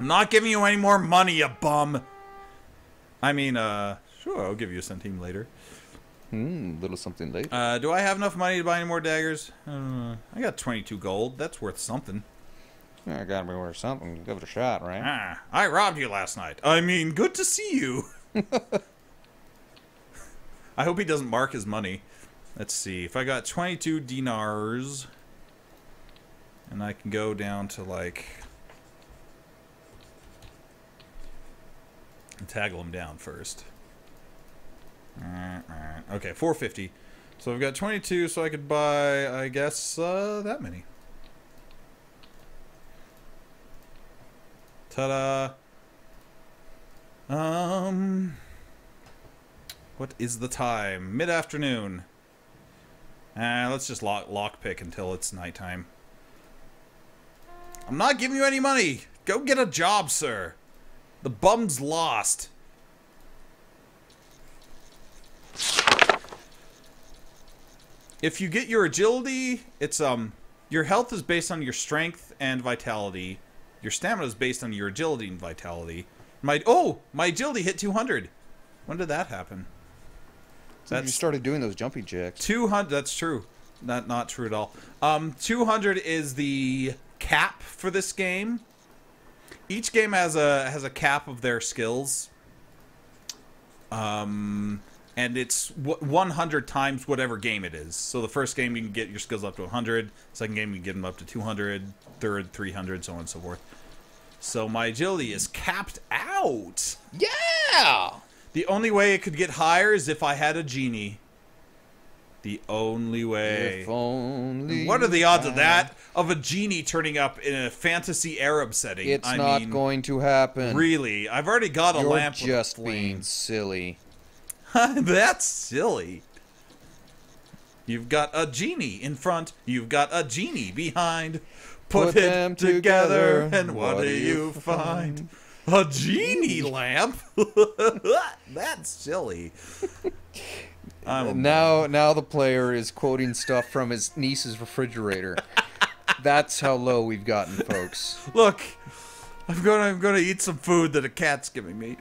I'm not giving you any more money, you bum. I mean, sure, I'll give you a centime later. Little something later. Do I have enough money to buy any more daggers? I got 22 gold. That's worth something. I gotta be worth something. Give it a shot, right? Ah, I robbed you last night. I mean, good to see you. I hope he doesn't mark his money. Let's see. If I got 22 dinars, and I can go down to, like... Taggle him down first. Okay, 450. So I've got 22, so I could buy, I guess, that many. Ta-da! What is the time? Mid-afternoon. Let's just lockpick until it's nighttime. I'm not giving you any money! Go get a job, sir! The bum's lost. If you get your agility, it's, your health is based on your strength and vitality. Your stamina is based on your agility and vitality. My agility hit 200. When did that happen? You started doing those jumping jacks. 200, that's true. Not true at all. 200 is the cap for this game. Each game has a cap of their skills. And it's 100 times whatever game it is. So the first game you can get your skills up to 100, second game you can get them up to 200, third 300, so on and so forth. So my agility is capped out. Yeah! The only way it could get higher is if I had a genie. The only way. If only. What are the odds of that? Of a genie turning up in a fantasy Arab setting? It's not going to happen. Really? I've already got a lamp with a just flame. being silly. That's silly. You've got a genie in front. You've got a genie behind. Put them together, and what do you find? A genie lamp? That's silly. Now the player is quoting stuff from his niece's refrigerator. That's how low we've gotten, folks. Look, I'm gonna eat some food that a cat's giving me.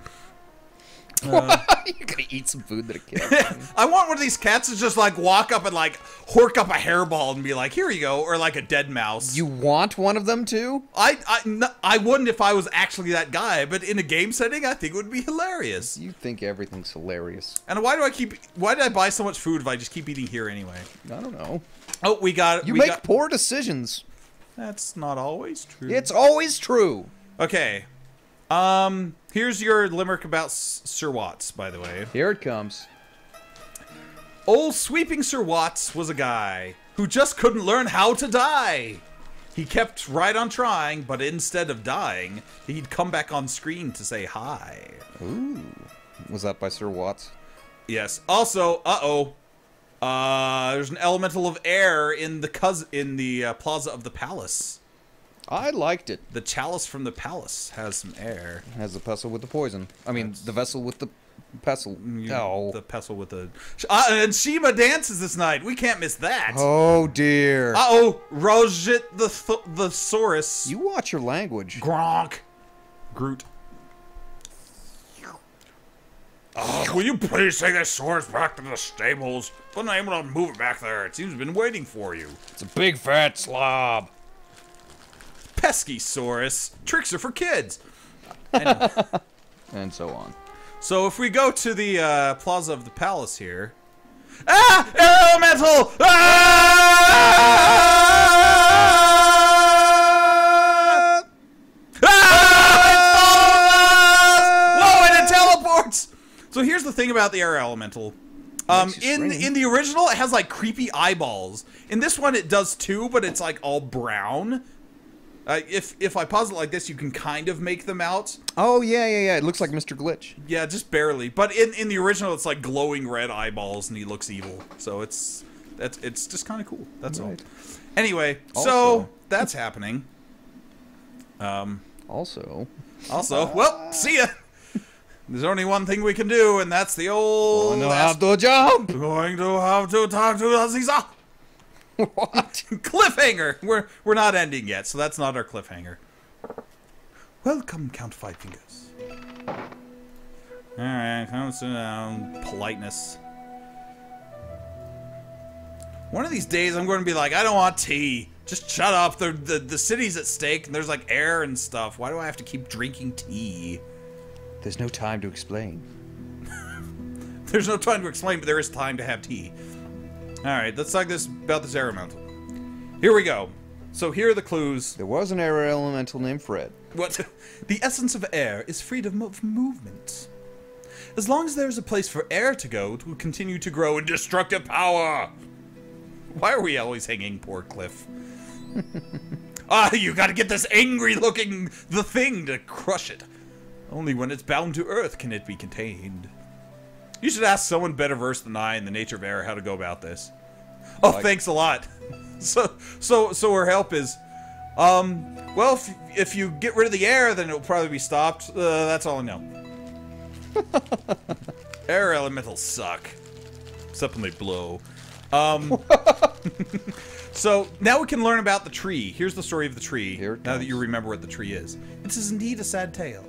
You're gonna eat some food that a cat. I want one of these cats to just like walk up and like hork up a hairball and be like, "Here you go," or like a dead mouse. You want one of them too? I wouldn't if I was actually that guy, but in a game setting, I think it would be hilarious. You think everything's hilarious. And why did I buy so much food if I just keep eating here anyway? I don't know. Oh, we make poor decisions. That's not always true. It's always true. Okay. Here's your limerick about Sir Watts, by the way. Here it comes. Old sweeping Sir Watts was a guy who just couldn't learn how to die. He kept right on trying, but instead of dying, he'd come back on screen to say hi. Ooh. Was that by Sir Watts? Yes. Also, there's an elemental of air in the plaza of the palace. I liked it. The chalice from the palace has some air. It has the pestle with the poison. I mean, the vessel with the pestle. No. The pestle with the... and Sheba dances this night. We can't miss that. Oh, dear. Uh-oh. Rojit the Saurus. You watch your language. Gronk. Groot. Will you please take that Saurus back to the stables? I'm not able to move it back there. It seems to have been waiting for you. It's a big fat slob. Pesky Saurus. Tricks are for kids. Anyway. And so on. So if we go to the plaza of the palace here. Ah! Elemental! Ah! Ah! Whoa, and it teleports! So here's the thing about the air elemental. In the original, it has like creepy eyeballs. In this one, it does too, but it's like all brown. If I pause it like this, you can kind of make them out. Oh, yeah. It looks like Mr. Glitch. Yeah, just barely. But in the original, it's like glowing red eyeballs, and he looks evil. So it's just kind of cool. That's all. Anyway, so that's happening. Also, well, see ya. There's only one thing we can do, and that's the old... Going to have to jump! Going to have to talk to Aziza! What? Cliffhanger! We're not ending yet, so that's not our cliffhanger. Welcome, Count Five Fingers. Alright, come sit down. Politeness. One of these days I'm going to be like, I don't want tea. Just shut up. The city's at stake and there's like air and stuff. Why do I have to keep drinking tea? There's no time to explain. There's no time to explain, but there is time to have tea. Alright, let's talk about this air elemental. Here we go. So here are the clues. There was an air elemental named Fred. What? The essence of air is freedom of movement. As long as there's a place for air to go, it will continue to grow in destructive power. Why are we always hanging poor Cliff? You gotta get this angry-looking the thing to crush it. Only when it's bound to Earth can it be contained. You should ask someone better versed than I in the nature of air how to go about this. Oh, thanks a lot. So her help is, well, if you get rid of the air, then it'll probably be stopped. That's all I know. Air elementals suck. Except when they blow. So, now we can learn about the tree. Here's the story of the tree, now that you remember what the tree is. It is indeed a sad tale.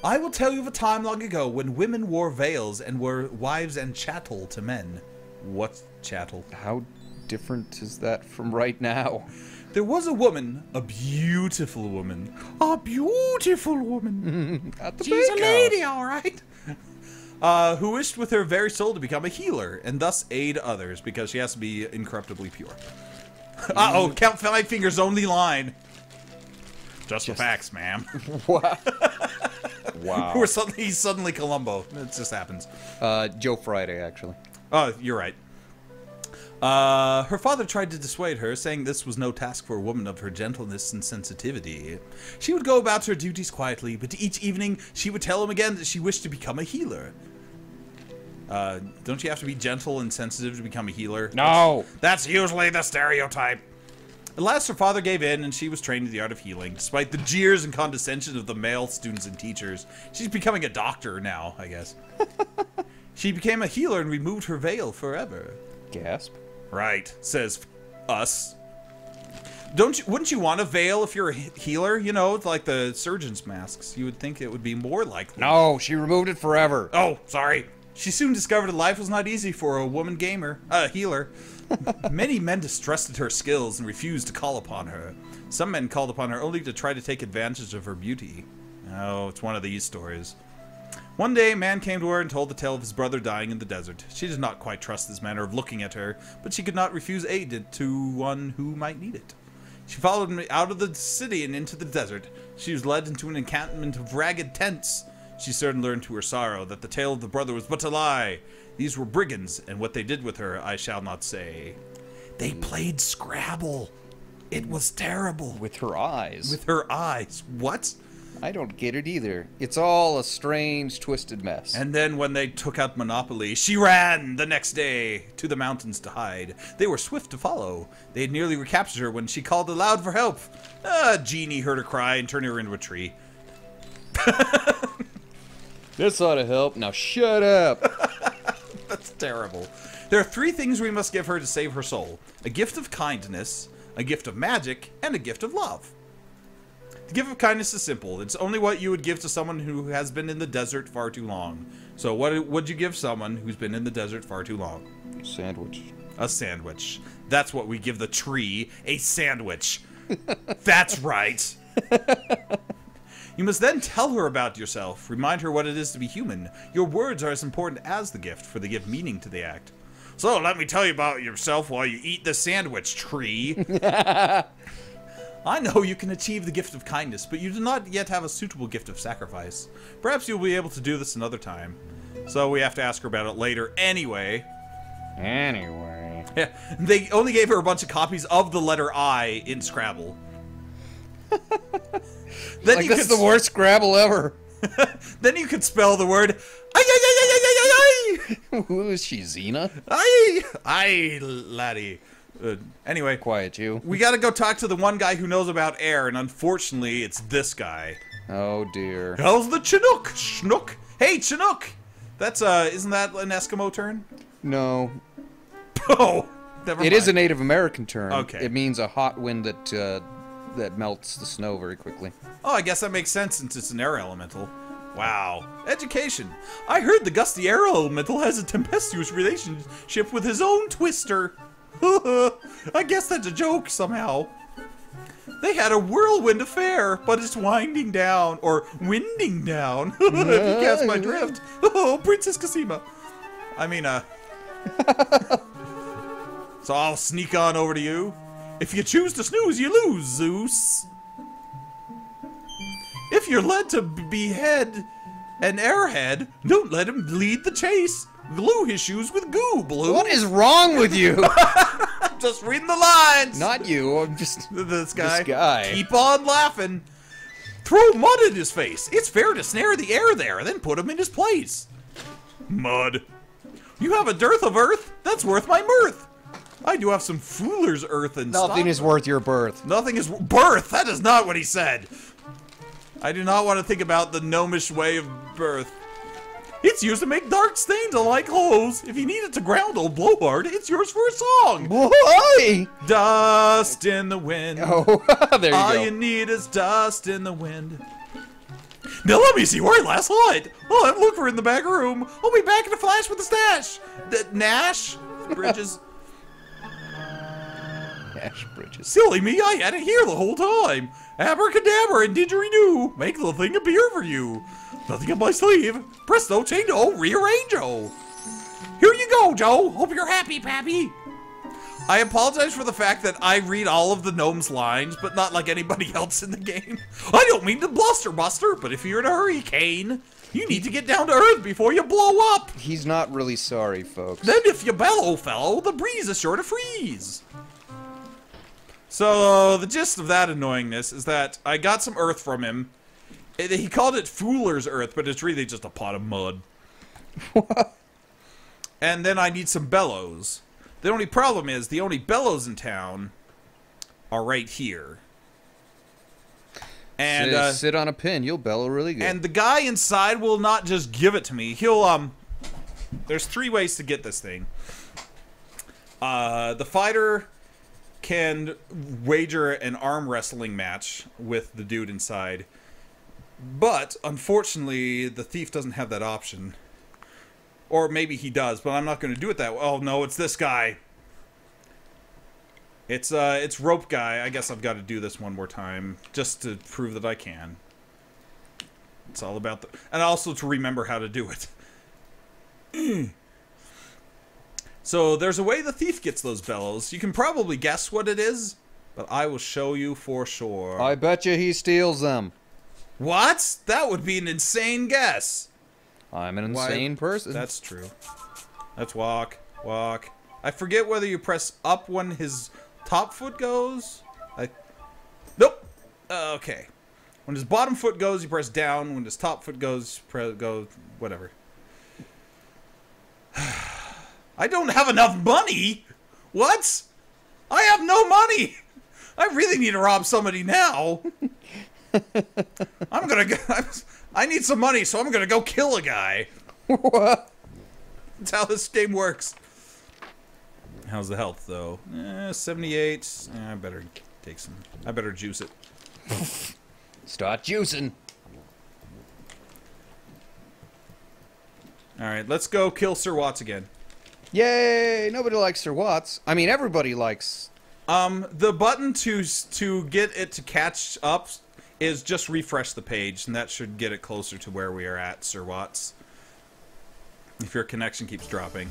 I will tell you of a time long ago when women wore veils and were wives and chattel to men. What's chattel? How different is that from right now? There was a woman, a beautiful woman. A beautiful woman. At the She's a lady, all right. Who wished with her very soul to become a healer and thus aid others because she has to be incorruptibly pure. Uh-oh, Count Five Fingers' only line. Just the facts, ma'am. What? Wow. He's suddenly Columbo. It just happens. Joe Friday, actually. Oh, you're right. Her father tried to dissuade her, saying this was no task for a woman of her gentleness and sensitivity. She would go about her duties quietly, but each evening she would tell him again that she wished to become a healer. Don't you have to be gentle and sensitive to become a healer? No! That's usually the stereotype. At last her father gave in, and she was trained in the art of healing. Despite the jeers and condescension of the male students and teachers, she's becoming a doctor now, I guess. She became a healer and removed her veil forever. Gasp. Right, says us. Wouldn't you want a veil if you're a healer? You know, like the surgeon's masks. You would think it would be more likely. No, she removed it forever. Oh, sorry. She soon discovered that life was not easy for a woman healer. Many men distrusted her skills and refused to call upon her. Some men called upon her only to try to take advantage of her beauty. Oh, it's one of these stories. One day, a man came to her and told the tale of his brother dying in the desert. She did not quite trust his manner of looking at her, but she could not refuse aid to one who might need it. She followed him out of the city and into the desert. She was led into an encampment of ragged tents. She soon learned to her sorrow that the tale of the brother was but a lie. These were brigands, and what they did with her I shall not say. They played Scrabble. It was terrible. With her eyes. With her eyes. What? I don't get it either. It's all a strange, twisted mess. And then when they took out Monopoly, she ran the next day to the mountains to hide. They were swift to follow. They had nearly recaptured her when she called aloud for help. A genie heard her cry and turned her into a tree. This ought to help. Now shut up. That's terrible. There are 3 things we must give her to save her soul. A gift of kindness, a gift of magic, and a gift of love. The gift of kindness is simple. It's only what you would give to someone who has been in the desert far too long. So what would you give someone who's been in the desert far too long? Sandwich. A sandwich. That's what we give the tree, a sandwich. That's right. You must then tell her about yourself. Remind her what it is to be human. Your words are as important as the gift, for they give meaning to the act. So let me tell you about yourself while you eat the sandwich, tree. I know you can achieve the gift of kindness, but you do not yet have a suitable gift of sacrifice. Perhaps you'll be able to do this another time. So we have to ask her about it later anyway. Anyway. Yeah, they only gave her a bunch of copies of the letter I in Scrabble. Then like, this is the worst Scrabble ever. Then you could spell the word ay. Who is she, Xena? Ay, laddie. Anyway. Quiet, you. We gotta go talk to the one guy who knows about air, and unfortunately, it's this guy. Oh, dear. How's the Chinook? Schnook? Hey, Chinook! That's, isn't that an Eskimo term? No. Oh, never mind. It is a Native American term. Okay. It means a hot wind that that melts the snow very quickly. Oh, I guess that makes sense since it's an air elemental. Wow. Education. I heard the gusty air elemental has a tempestuous relationship with his own twister. I guess that's a joke somehow. They had a whirlwind affair, but it's winding down, or winding down, if you catch my drift. Oh, Princess Casima. I mean, so I'll sneak on over to you. If you choose to snooze, you lose, Zeus. If you're led to behead an airhead, don't let him lead the chase. Glue his shoes with goo, Blue. What is wrong with you? I'm just reading the lines. Not you, I'm just... This guy. This guy. Keep on laughing. Throw mud in his face. It's fair to snare the air there, then put him in his place. Mud. You have a dearth of earth? That's worth my mirth. I do have some fooler's earth and stuff. Nothing is worth your birth. Nothing is... Birth! That is not what he said. I do not want to think about the gnomish way of birth. It's used to make dark stains alike holes. If you need it to ground old blowhard, it's yours for a song. Why? Dust in the wind. Oh, there you All go. you need is dust in the wind. Now let me see where I last saw it. Oh, I'm looking for it in the back room. I'll be back in a flash with the stash. Nash? Bridges. Nash Bridges. Silly me, I had it here the whole time. Abracadabra and didgeridoo. Make the thing appear for you. Nothing up my sleeve. Presto, chango, rearrange-o. Here you go, Joe. Hope you're happy, Pappy. I apologize for the fact that I read all of the gnome's lines, but not like anybody else in the game. I don't mean to bluster, Buster, but if you're in a hurricane, you need to get down to earth before you blow up. He's not really sorry, folks. Then if you bellow, fellow, the breeze is sure to freeze. So, the gist of that annoyingness is that I got some earth from him. He called it Fooler's Earth, but it's really just a pot of mud. What? And then I need some bellows. The only problem is, the only bellows in town are right here. And, sit on a pin, you'll bellow really good. And the guy inside will not just give it to me. He'll, there's 3 ways to get this thing. The fighter can wager an arm wrestling match with the dude inside. But, unfortunately, the thief doesn't have that option. Or maybe he does, but I'm not going to do it that way. Oh, no, it's this guy. It's Rope Guy. I guess I've got to do this one more time, just to prove that I can. It's all about the... And also to remember how to do it. So, there's a way the thief gets those bellows. You can probably guess what it is, but I will show you for sure. I bet you he steals them. What? That would be an insane guess. I'm an insane person. That's true. Let's walk. Walk. I forget whether you press up when his top foot goes. Nope. Okay. When his bottom foot goes, you press down. When his top foot goes, go whatever. I don't have enough money. What? I have no money. I really need to rob somebody now. I'm gonna go. I need some money, so I'm gonna go kill a guy. What? That's how this game works. How's the health, though? 78. I better take some. I better juice it. Start juicing. Alright, let's go kill Sir Watts again. Yay! Nobody likes Sir Watts. I mean, everybody likes... The button to get it to catch up is just refresh the page, and that should get it closer to where we are at, Sir Watts. If your connection keeps dropping.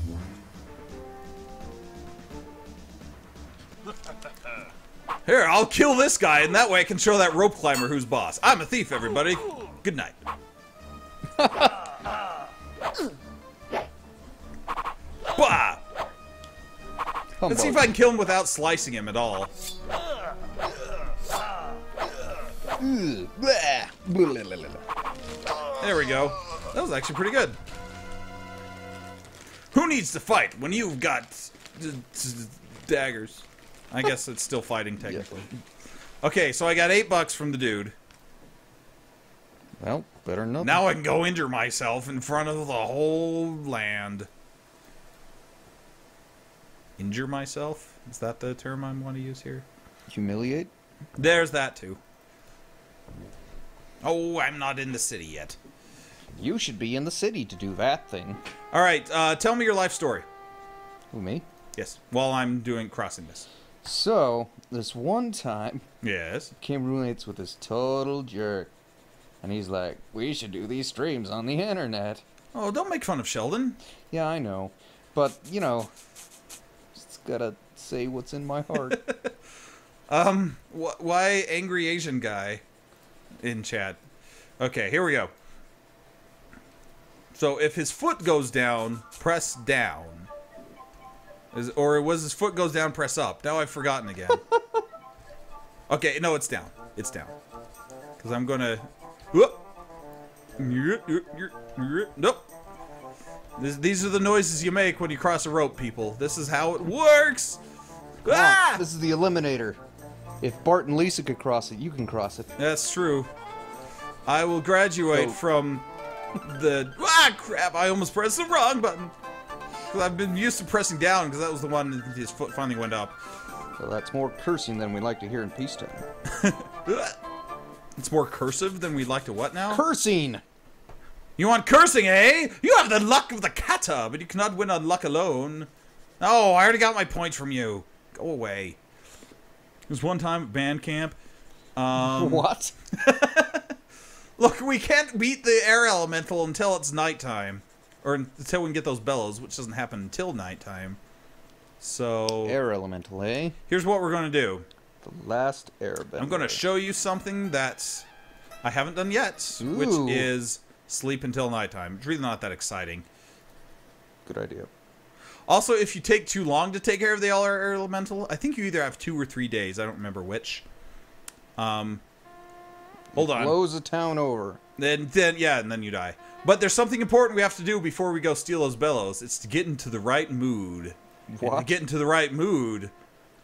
Here, I'll kill this guy, and that way I can show that rope climber who's boss. I'm a thief, everybody. Good night. Bah! Let's see if I can kill him without slicing him at all. There we go. That was actually pretty good. Who needs to fight when you've got daggers? I guess it's still fighting technically. Okay, so I got $8 from the dude. Well, better than nothing. Now I can go injure myself in front of the whole land. Injure myself? Is that the term I want to use here? Humiliate? There's that, too. Oh, I'm not in the city yet. You should be in the city to do that thing. All right, tell me your life story. Who, me? Yes, while I'm crossing this. So, this one time, Yes. came roommates with this total jerk. And he's like, we should do these streams on the internet. Oh, don't make fun of Sheldon. Yeah, I know. But, you know, just gotta say what's in my heart. Why angry Asian guy in chat? Okay, here we go. So if his foot goes down, press down. Or was his foot goes down, press up? Now I've forgotten again. Okay, no, it's down. It's down. Because I'm gonna... Whoop. Nope. These are the noises you make when you cross a rope, people. This is how it works. Ah! This is the Eliminator. If Bart and Lisa could cross it, you can cross it. That's true. I will graduate from the... Ah, crap! I almost pressed the wrong button. I've been used to pressing down because that was the one that his foot finally went up. Well, that's more cursing than we like to hear in peacetime. It's more cursive than we'd like to what now? Cursing! You want cursing, eh? You have the luck of the kata, but you cannot win on luck alone. Oh, I already got my points from you. Go away. There's one time at band camp. What? Look, we can't beat the air elemental until it's nighttime. Or until we can get those bellows, which doesn't happen until nighttime. So... Air elemental, eh? Here's what we're going to do. The last airbender. I'm going to show you something that I haven't done yet, Ooh. which is sleep until nighttime. It's really not that exciting. Good idea. Also, if you take too long to take care of the air elemental, I think you either have 2 or 3 days. I don't remember which. Hold on. Blows a town over. Then you die. But there's something important we have to do before we go steal those bellows. It's to get into the right mood. What? And to get into the right mood,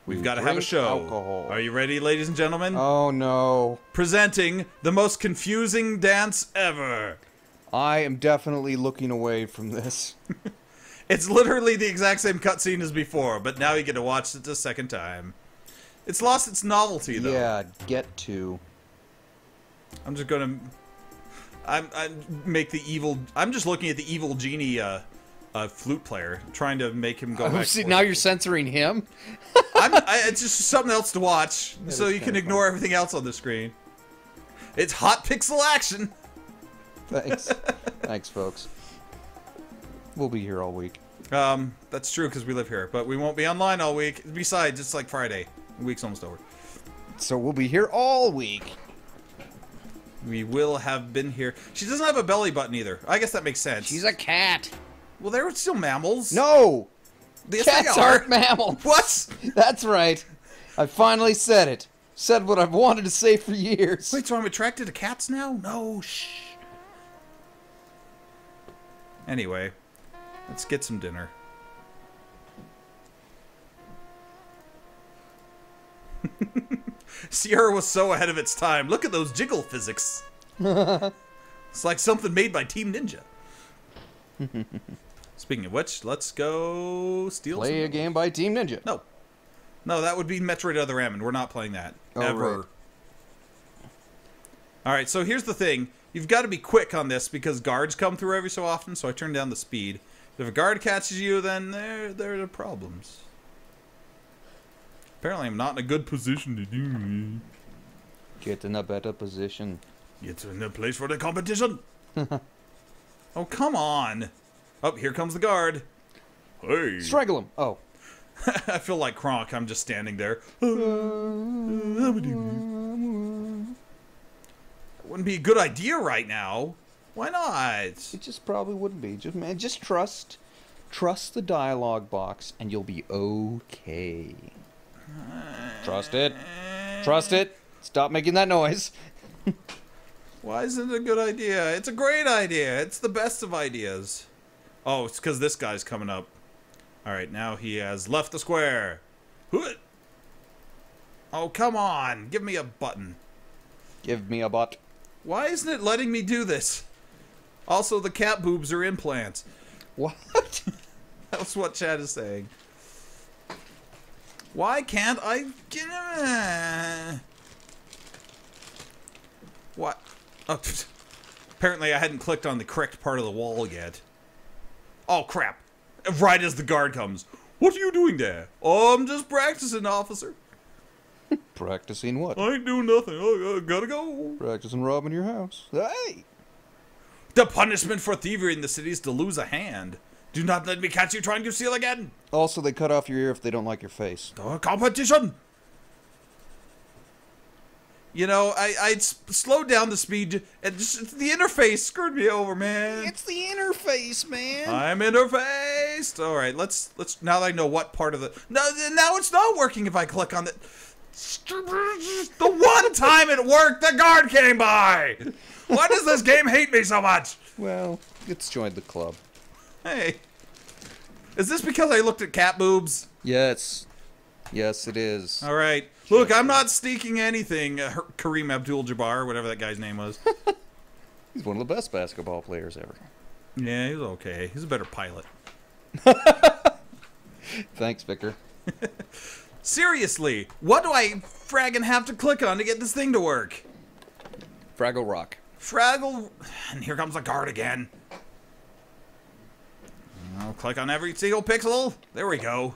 we've got to have a show. Alcohol. Are you ready, ladies and gentlemen? Oh, no. Presenting the most confusing dance ever. I am definitely looking away from this. It's literally the exact same cutscene as before, but now you get to watch it a second time. It's lost its novelty, though. Yeah, get to. I'm just gonna... I'm just looking at the evil genie flute player, trying to make him go back. See, now you're censoring him? It's just something else to watch, so you can ignore everything else on the screen. It's hot pixel action! Thanks. Thanks, folks. We'll be here all week. That's true, because we live here, but we won't be online all week. Besides, it's like Friday. The week's almost over. So we'll be here all week. We will have been here. She doesn't have a belly button either. I guess that makes sense. She's a cat. Well, they're still mammals. No! Yes, Cats they are. aren't mammals. What? That's right. I finally said it. Said what I've wanted to say for years. Wait, so I'm attracted to cats now? No, shh. Anyway, let's get some dinner. Sierra was so ahead of its time. Look at those jiggle physics. It's like something made by Team Ninja. Speaking of which, let's go steal Play a game by Team Ninja. No. No, that would be Metroid Other M, and we're not playing that. Oh, ever. right. Alright, so here's the thing. You've got to be quick on this because guards come through every so often, so I turn down the speed. If a guard catches you, then there are problems. Apparently I'm not in a good position to do it. Get in a better position. Get in a place for the competition. Oh, come on. Oh, here comes the guard. Hey. Strangle him. Oh. I feel like Kronk. I'm just standing there. Wouldn't be a good idea right now. Why not? It just probably wouldn't be. Just trust the dialogue box, and you'll be okay. Trust it. Trust it. Stop making that noise. Why isn't it a good idea? It's a great idea. It's the best of ideas. Oh, it's because this guy's coming up. Alright, now he has left the square. Oh, come on. Give me a button. Give me a butt. Why isn't it letting me do this? Also, the cat boobs are implants. What? That's what Chad is saying. Why can't I get... What? Oh, apparently I hadn't clicked on the correct part of the wall yet. Oh, crap. Right as the guard comes. What are you doing there? Oh, I'm just practicing, officer. Practicing what? I ain't doing nothing. I gotta go. Practicing robbing your house. Hey! The punishment for thievery in the city is to lose a hand. Do not let me catch you trying to steal again. Also, they cut off your ear if they don't like your face. The competition. You know, I'd slowed down the speed, and just the interface screwed me over, man. It's the interface, man. I'm interfaced. All right, let's now that I know what part of the now it's not working if I click on the one time it worked, the guard came by. Why does this game hate me so much? Well, it's joined the club. Hey, is this because I looked at cat boobs? Yes. Yes, it is. All right. Look, I'm not sneaking anything. Kareem Abdul-Jabbar, whatever that guy's name was. He's one of the best basketball players ever. Yeah, he's okay. He's a better pilot. Thanks, Vicar. Seriously, what do I fraggin' have to click on to get this thing to work? Fraggle Rock. Fraggle... And here comes the guard again. I'll click on every single pixel. There we go.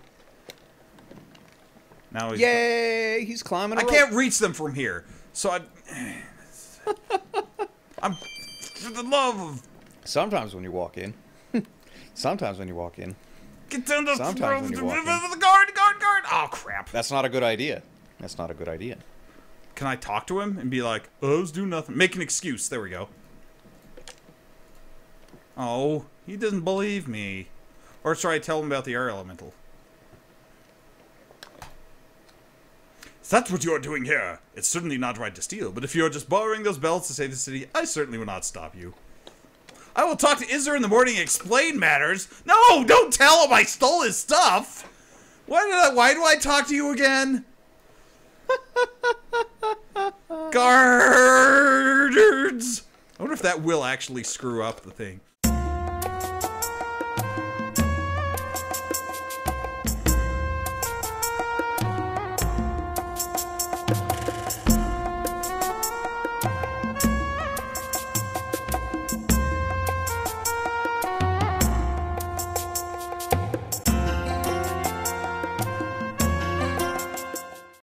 Now he's... Yay! He's climbing a rope. I can't reach them from here. So I'm... For the love of... Sometimes when you walk in. Sometimes when you walk in. Get down the... Sometimes when you walk in. The guard! Oh, crap. That's not a good idea. That's not a good idea. Can I talk to him and be like, oh, let's do nothing? Make an excuse. There we go. Oh, he doesn't believe me. Or should I tell him about the air elemental? If that's what you're doing here, it's certainly not right to steal, but if you're just borrowing those bells to save the city, I certainly will not stop you. I will talk to Izzer in the morning and explain matters. No, don't tell him I stole his stuff. Why do I talk to you again? Guards! I wonder if that will actually screw up the thing.